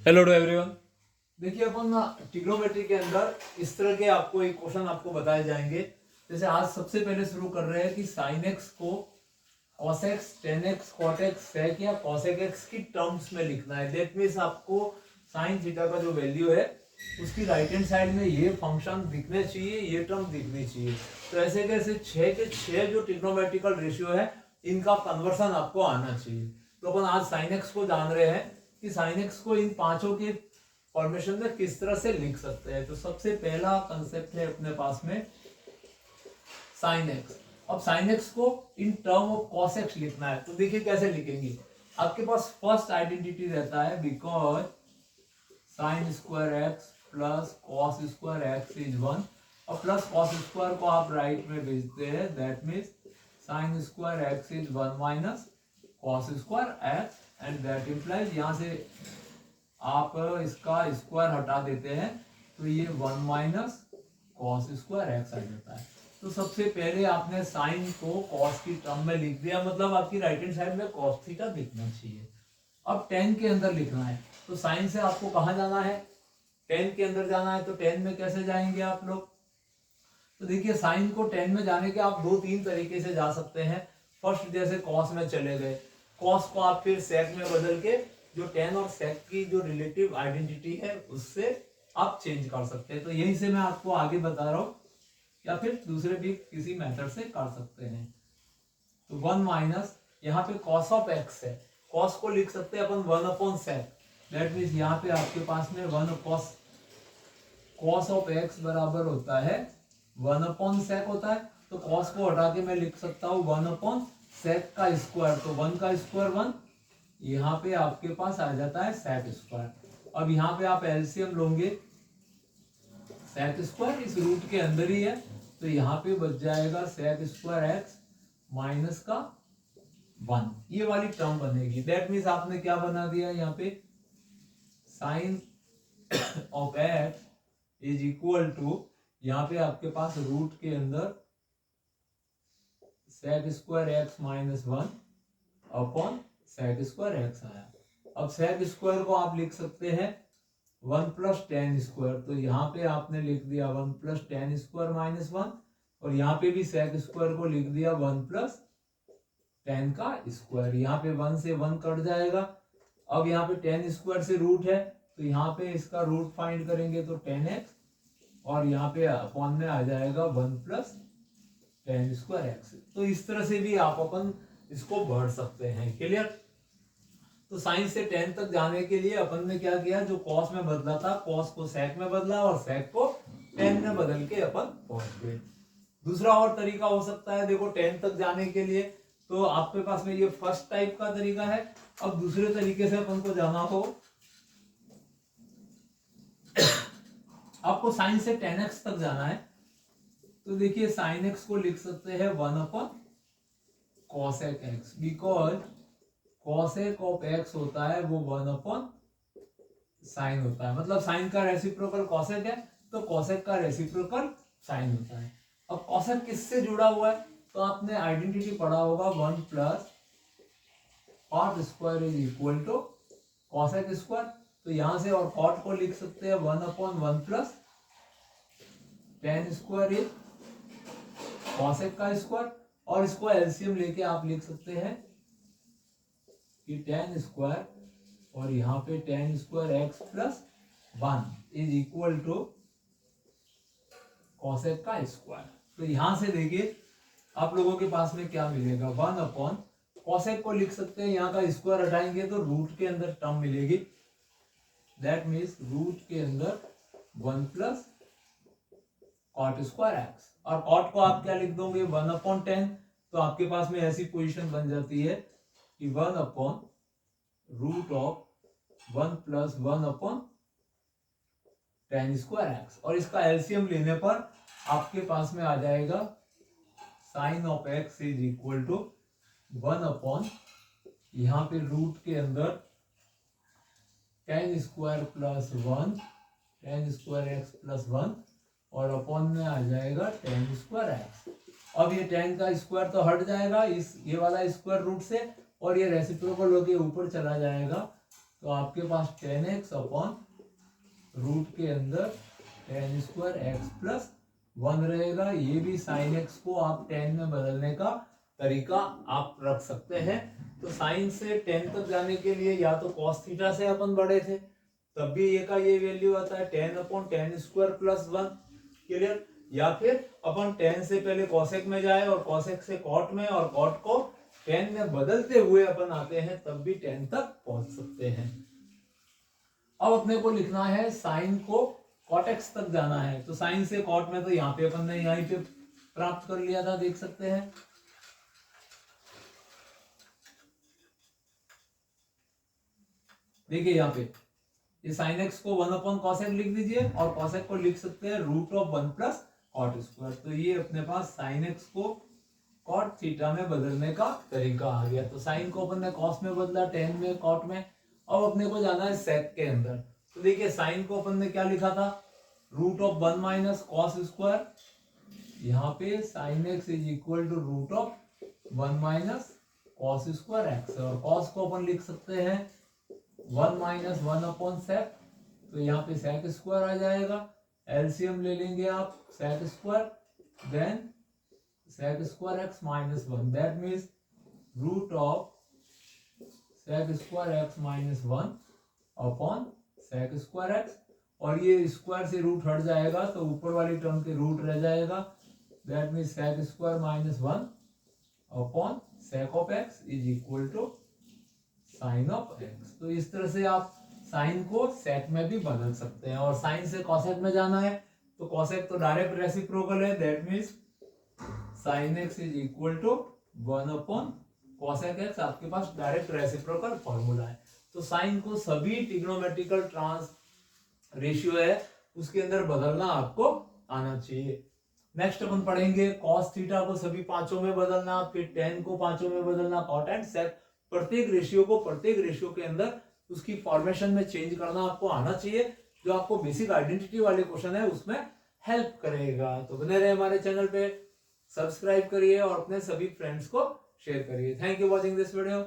Hello to everyone. देखिए अपन trigonometry के अंदर इस तरह के आपको एक क्वेश्चन आपको बताए जाएंगे। जैसे आज सबसे पहले शुरू कर रहे हैं कि साइन एक्स को cos x, tan x, cot x, sec या cosec x की टर्म्स में लिखना है। दैट मीन्स आपको साइन थीटा का जो वैल्यू है उसकी राइट हैंड साइड में ये फंक्शन दिखने चाहिए, ये टर्म दिखनी चाहिए। तो ऐसे कैसे 6 के 6 जो ट्रिग्नोमेट्रिकल रेशियो है इनका कन्वर्सन आपको आना चाहिए। तो अपन आज साइन एक्स को जान रहे हैं कि साइन एक्स को इन पांचों के फॉर्मेशन में किस तरह से लिख सकते हैं। तो सबसे पहला कंसेप्ट है अपने पास में साइन एक्स। अब साइन एक्स को in term of cos x लिखना है। तो देखिए कैसे लिखेंगे। आपके पास फर्स्ट आइडेंटिटी रहता है because sine square x plus cos square x is 1 और प्लस कॉस स्क्वायर को आप राइट में भेजते हैं। That means sine square x is 1 minus cos square x and that implies, यहाँ से आप इसका स्क्वायर हटा देते हैं तो ये 1 माइनस कॉस स्क्वायर एक्स आ जाता है। तो सबसे पहले आपने साइन को कॉस की टर्म में लिख दिया, मतलब आपकी राइट हैंड साइड में कॉस थीटा दिखना चाहिए। अब टेन के अंदर लिखना है तो साइन से आपको कहाँ जाना है, टेन के अंदर जाना है। तो टेन में कैसे जाएंगे आप लोग। तो देखिए साइन को टेन में जाने के आप दो तीन तरीके से जा सकते हैं। फर्स्ट जैसे कॉस में चले गए, कॉस को आप फिर सेक में बदल के जो टेन और सेक की जो रिलेटिव आइडेंटिटी है उससे आप चेंज कर सकते हैं। तो यही से मैं आपको आगे बता रहा हूँ, या फिर दूसरे भी किसी मेथड से कर सकते हैं। तो 1 माइनस यहाँ पे कॉस ऑफ एक्स है, कॉस को लिख सकते हैं अपन 1 अपॉन सेक। दैट मीन्स यहाँ पे आपके पास में 1 कॉस ऑफ एक्स बराबर होता है 1 अपॉन सेक होता है। तो कॉस को हटा के मैं लिख सकता हूँ 1 अपॉन सेक का स्क्वायर। तो 1 का स्क्वायर 1, यहाँ पे आपके पास आ जाता है सेक स्क्वायर। अब यहाँ पे आप एलसीएम लोगे, सेक स्क्वायर इस रूट के अंदर ही है तो यहाँ पे बच जाएगा सेक स्क्वायर एक्स माइनस का 1, ये वाली टर्म बनेगी। दैट मीन्स आपने क्या बना दिया यहाँ पे, sine of x is equal to, यहाँ पे आपके पास रूट के अंदर sec square x minus 1 upon sec square x आया। अब सेक स्क्वायर को आप लिख सकते हैं 1 प्लस टेन स्क्वायर। तो यहाँ पे आपने लिख दिया 1 प्लस टेन स्क्वायर माइनस 1 और यहाँ पे भी सेक स्क्वायर को लिख दिया 1 प्लस टेन का स्क्वायर। यहाँ पे 1 से 1 कट जाएगा। अब यहाँ पे टेन स्क्वायर से रूट है तो यहाँ पे इसका रूट फाइंड करेंगे तो 10x और यहाँ पे अपॉन में आ जाएगा 1 प्लस टेन स्क्वायर एक्स। तो इस तरह से भी आप अपन इसको बढ़ सकते हैं। क्लियर। तो साइन से टेन तक जाने के लिए अपन ने क्या किया, जो कॉस में बदला था कॉस को सेक में बदला और सेक को टेन में बदल के अपन पहुंच गए। दूसरा और तरीका हो सकता है, देखो टेन तक जाने के लिए तो आपके पास में ये फर्स्ट टाइप का तरीका है। अब दूसरे तरीके से अपन को जाना हो, आपको साइन से टेन एक्स तक जाना है तो देखिए साइन एक्स को लिख सकते हैं 1 upon cosec x, because cosec of x होता है वो 1 अपॉन साइन होता है। मतलब साइन का रेसिप्रोकल कॉसेक है तो कॉसेक का रेसिप्रोकल साइन होता है। अब कॉसेक किससे जुड़ा हुआ है, तो आपने आइडेंटिटी पढ़ा होगा 1 plus cot square is equal to cosec square. तो यहां से और कॉट को लिख सकते हैं 1 upon 1 plus ten square is cosec का स्क्वायर और इसको एलसीएम लेके आप लिख सकते हैं कि टेन स्क्वायर और यहाँ पे tan square x plus 1 is equal to cosec का स्क्वायर। तो यहां से देखिए आप लोगों के पास में क्या मिलेगा, 1 अपॉन कॉसेक को लिख सकते हैं, यहाँ का स्क्वायर हटाएंगे तो रूट के अंदर टर्म मिलेगी। दैट मीन्स रूट के अंदर 1 प्लस कॉट स्क्वायर एक्स और कॉट को आप क्या लिख दोगे 1 अपॉन 10। तो आपके पास में ऐसी पोजीशन बन जाती है कि 1 upon root of 1 plus 1 upon tan square x और इसका एलसीएम लेने पर आपके पास में आ जाएगा sine of x is equal to 1 upon, यहाँ पे रूट के अंदर tan square plus 1 tan square x plus 1 और अपॉन में आ जाएगा टेन स्क्वायर एक्स। अब ये टेन का स्क्वायर तो हट जाएगा इस ये वाला स्क्वायर रूट से और ये रेसिप्रोकल होके ऊपर चला जाएगा तो आपके पास टेन एक्स अपॉन रूट के अंदर टेन स्क्वायर एक्स प्लस 1 रहेगा। ये भी साइन एक्स को आप टेन में बदलने का तरीका आप रख सकते हैं। तो साइन से टेन तक जाने के लिए या तो कॉस थीटा से अपन बढ़े थे, तब भी ये का ये वैल्यू आता है ten upon tan square plus 1। Clear? या फिर अपन टेन से पहले कॉसेक में जाए और कॉसेक से कॉट में और कॉट को टेन में बदलते हुए अपन आते हैं, तब भी टेन तक पहुंच सकते हैं। अब अपने को लिखना है साइन को कॉट एक्स तक जाना है। तो साइन से कॉट में तो यहाँ पे अपन ने यहीं पे प्राप्त कर लिया था, देख सकते हैं। देखिए यहाँ पे ये साइन एक्स को 1 अपॉन कॉसेक लिख दीजिए और कॉसेक को लिख सकते हैं root of 1 plus cot square. तो ये अपने पास साइन एक्स को कॉट थीटा में बदलने का तरीका आ गया। तो साइन को अपन ने कॉस में बदला, टेन में, कॉट में। अब अपने को जाना है सेक के अंदर। तो देखिए साइन को अपन ने क्या लिखा था, root of 1 minus cos square. यहाँ पे sine x is equal to root of 1 minus cos square x, और कॉस को अपन लिख सकते हैं 1 माइनस 1 अपॉन सेक। तो यहाँ पे सेक स्क्वायर आ जाएगा। एलसीएम ले लेंगे आप, sec square then sec square x minus 1, that means root of sec square x minus 1 upon sec square x, और ये स्क्वायर से रूट हट जाएगा तो ऊपर वाली टर्म के रूट रह जाएगा। that means sec square minus 1 upon sec of x is equal to sin of x। तो इस तरह से आप साइन को सेक में भी बदल सकते हैं। और साइन से कॉसेक में जाना है तो कॉसेक तो डायरेक्ट रेसिप्रोकल है, that means sin x is equal to 1 upon cosec x। आपके पास डायरेक्ट रेसिप्रोकल फॉर्मूला है। तो साइन को सभी ट्रिग्नोमेट्रिकल ट्रांस रेशियो है उसके अंदर बदलना आपको आना चाहिए। नेक्स्ट अपन पढ़ेंगे cos थीटा को सभी पांचों में बदलना, फिर tan को पांचों में बदलना, cot एंड sec प्रत्येक रेशियो को प्रत्येक रेशियो के अंदर उसकी फॉर्मेशन में चेंज करना आपको आना चाहिए, जो आपको बेसिक आइडेंटिटी वाले क्वेश्चन है उसमें हेल्प करेगा। तो बने रहे हमारे चैनल पे, सब्सक्राइब करिए और अपने सभी फ्रेंड्स को शेयर करिए। Thank you watching this video.